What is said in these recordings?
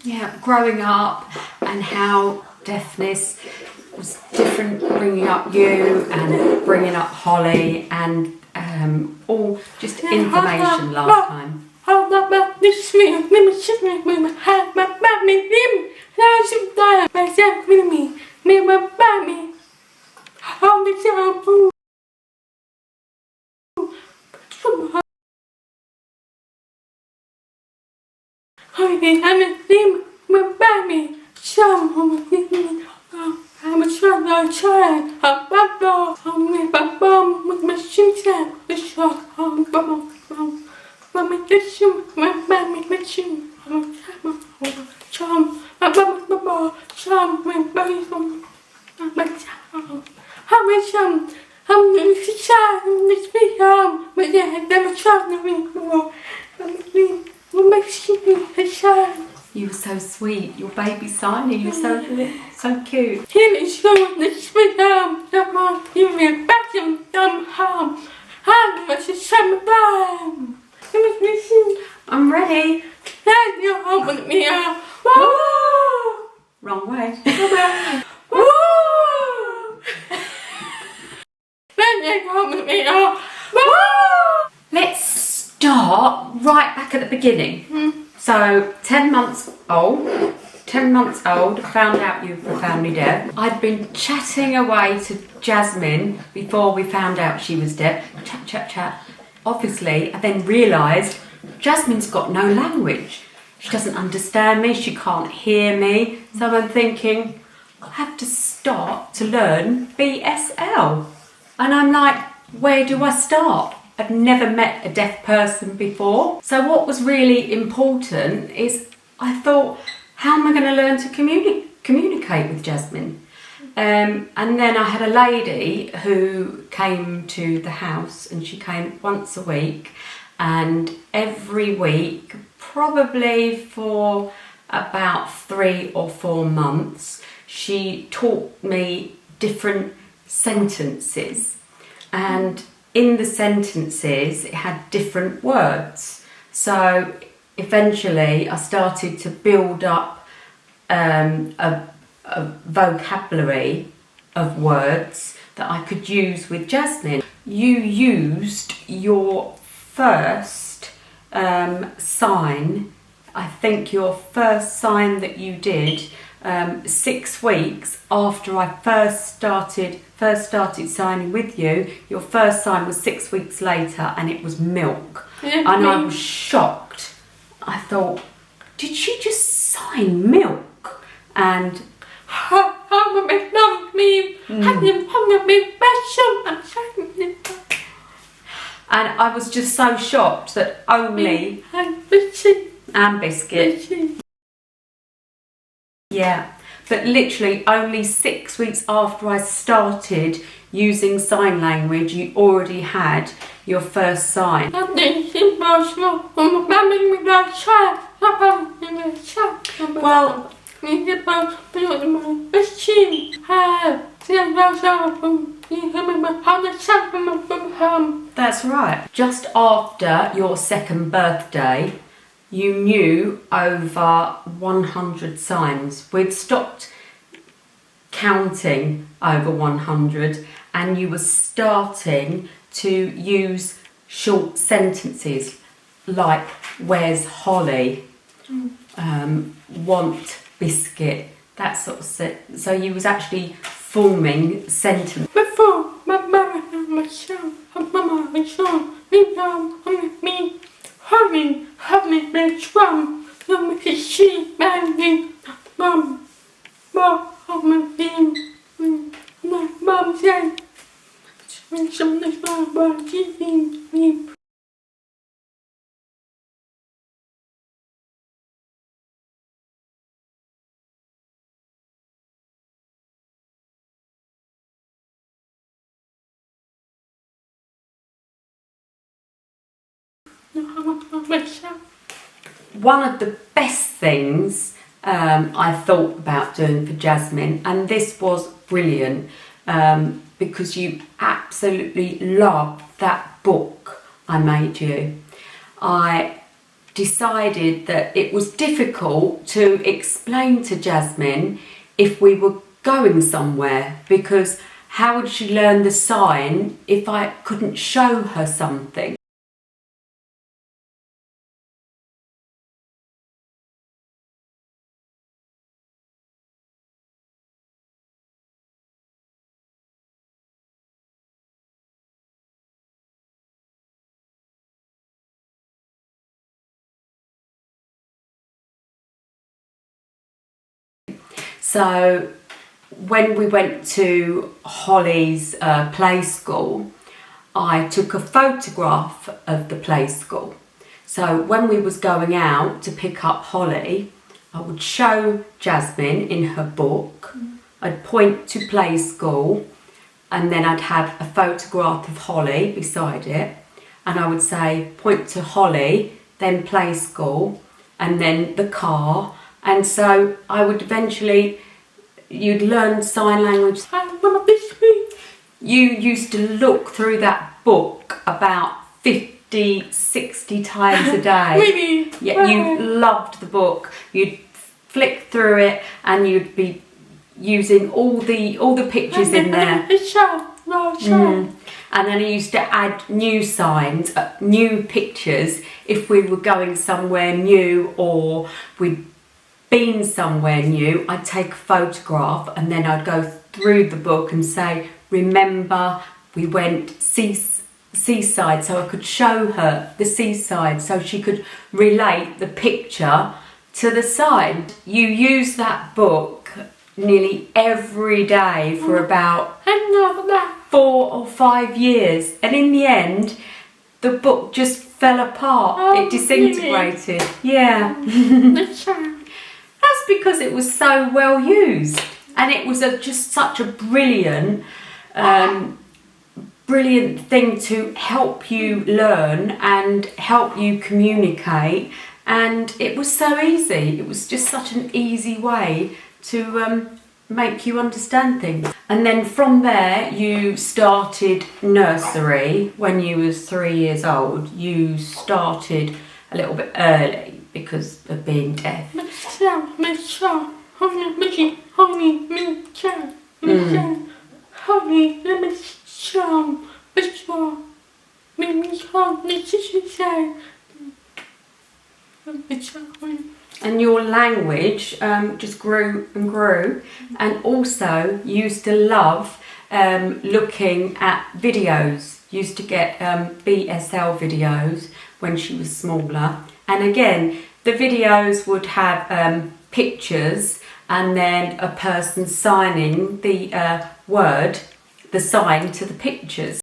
Yeah, growing up and how deafness was different, bringing up you and bringing up Holly and all just information last time. You were so sweet, your baby Signy, you were so cute. I'm ready. Wrong way. Let's start right back at the beginning. So 10 months old, found out you were profoundly deaf. I'd been chatting away to Jasmine before we found out she was deaf. Chat. Obviously, I then realised Jasmine's got no language. She doesn't understand me, she can't hear me. So I'm thinking, I have to start to learn BSL. And I'm like, where do I start? I've never met a deaf person before. So what was really important is I thought, how am I going to learn to communicate with Jasmine? And then I had a lady who came to the house, and she came once a week, and every week, probably for about 3 or 4 months, she taught me different sentences, and in the sentences it had different words. So eventually I started to build up a vocabulary of words that I could use with Jasmine. You used your first sign, I think your first sign that you did 6 weeks after I first started signing with you. Your first sign was 6 weeks later, and it was milk. And I was shocked. I thought, did she just sign milk? And and I was just so shocked that only and biscuit. Yeah, but literally only 6 weeks after I started using sign language, you already had your first sign. Well, that's right. Just after your 2nd birthday, you knew over 100 signs. We'd stopped counting over 100, and you were starting to use short sentences like, where's Holly? Want biscuit, that sort of so you was actually forming sentences. Before my mother and myself, and mama and son, me down on me, honey, bitch, no, she, man, mom, I'm a beam, mom said, something about giving me. One of the best things I thought about doing for Jasmine, and this was brilliant, because you absolutely loved that book I made you. I decided that it was difficult to explain to Jasmine if we were going somewhere, because how would she learn the sign if I couldn't show her something? So when we went to Holly's play school, I took a photograph of the play school. So when we was going out to pick up Holly, I would show Jasmine in her book, I'd point to play school, and then I'd have a photograph of Holly beside it, and I would say point to Holly, then play school, and then the car. And so I would eventually, you'd learn sign language. You used to look through that book about 50, 60 times a day. Really? Yeah, you loved the book. You'd flick through it and you'd be using all the pictures in there. And then I used to add new signs, new pictures if we were going somewhere new or we'd been somewhere new. I'd take a photograph and then I'd go through the book and say, remember we went seaside, so I could show her the seaside so she could relate the picture to the sign. You use that book nearly every day for about 4 or 5 years, and in the end the book just fell apart. It disintegrated. Really? Yeah. That's because it was so well used, and it was just such a brilliant thing to help you learn and help you communicate, and it was so easy. It was just such an easy way to make you understand things. And then from there you started nursery when you was 3 years old. You started a little bit early because of being deaf. And your language just grew and grew, and also you used to love looking at videos. Used to get BSL videos when she was smaller, and again the videos would have pictures and then a person signing the word, the sign to the pictures.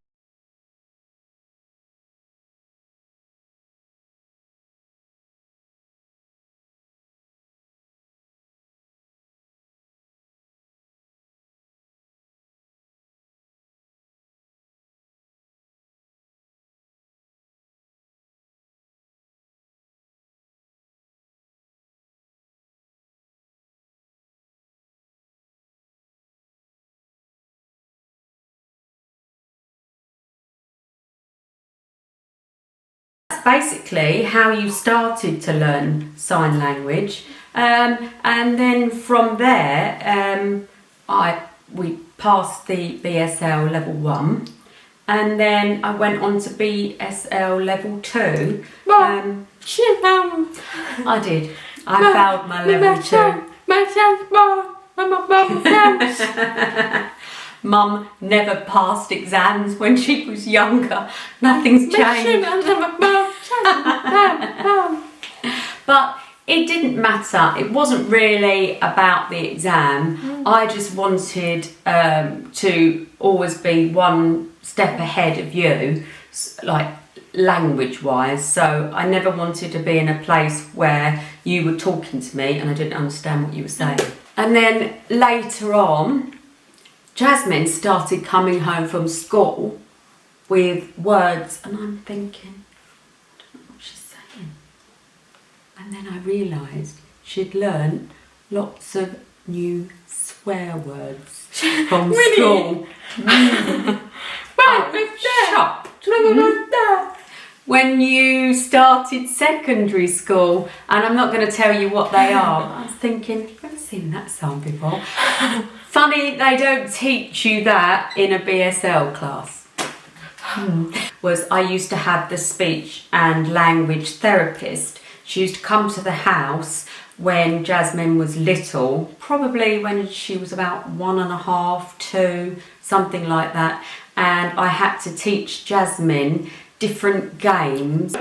Basically how you started to learn sign language, and then from there we passed the BSL level 1, and then I went on to BSL level 2. I did. I failed my level 2. Mum never passed exams when she was younger. Nothing's changed. But it didn't matter. It wasn't really about the exam. I just wanted to always be one step ahead of you, like language-wise. So I never wanted to be in a place where you were talking to me and I didn't understand what you were saying. And then later on, Jasmine started coming home from school with words, and I'm thinking, I don't know what And then I realised she'd learnt lots of new swear words from school. Shocked. When you started secondary school, and I'm not going to tell you what they are, I was thinking, I've never seen that song before. Funny they don't teach you that in a BSL class. I used to have the speech and language therapist. She used to come to the house when Jasmine was little, probably when she was about 1.5, 2, something like that. And I had to teach Jasmine different games.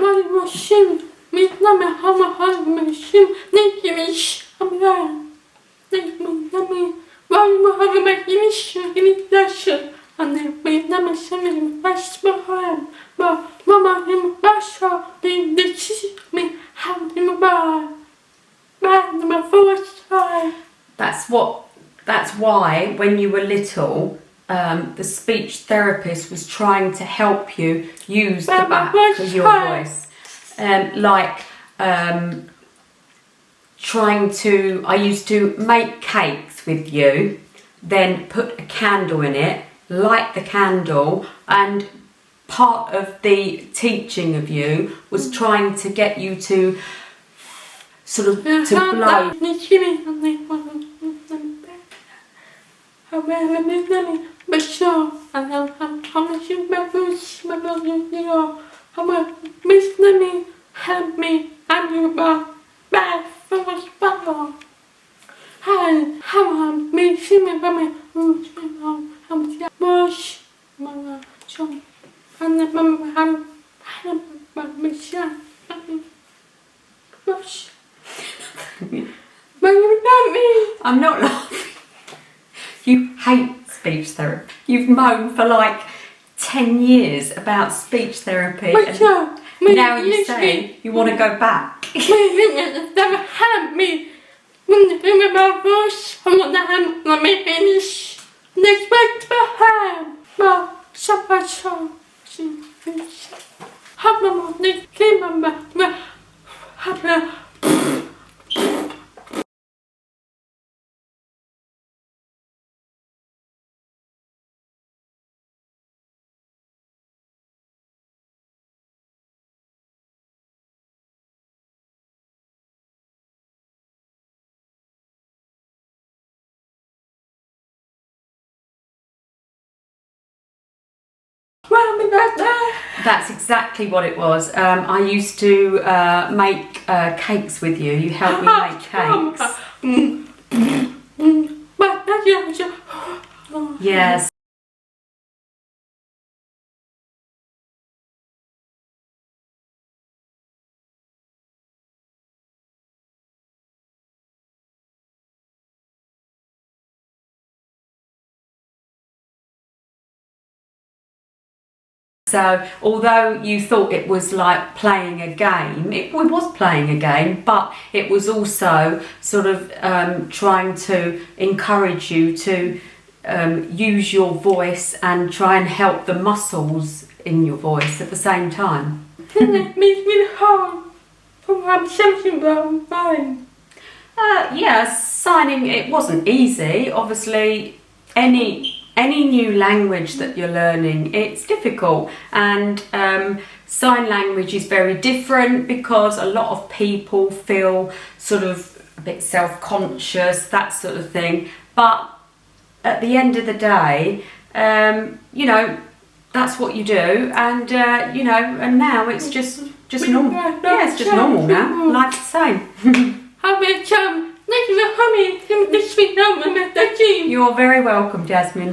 That's why when you were little, the speech therapist was trying to help you use the back of your voice. I used to make cakes with you, then put a candle in it, light the candle, and part of the teaching of you was trying to get you to sort of to blow. I'm not laughing. You hate speech therapy. You've moaned for like 10 years about speech therapy. And now you say you want to go back. That's exactly what it was. I used to make cakes with you. You helped me make cakes. Yes. So although you thought it was like playing a game, it was playing a game, but it was also sort of trying to encourage you to use your voice and try and help the muscles in your voice at the same time. Signing, it wasn't easy. Obviously, any new language that you're learning, it's difficult, and sign language is very different because a lot of people feel sort of a bit self-conscious, that sort of thing. But at the end of the day, you know, that's what you do, and you know, and now it's just normal. Yeah, it's just normal now. Life's the same. You're very welcome, Jasmine.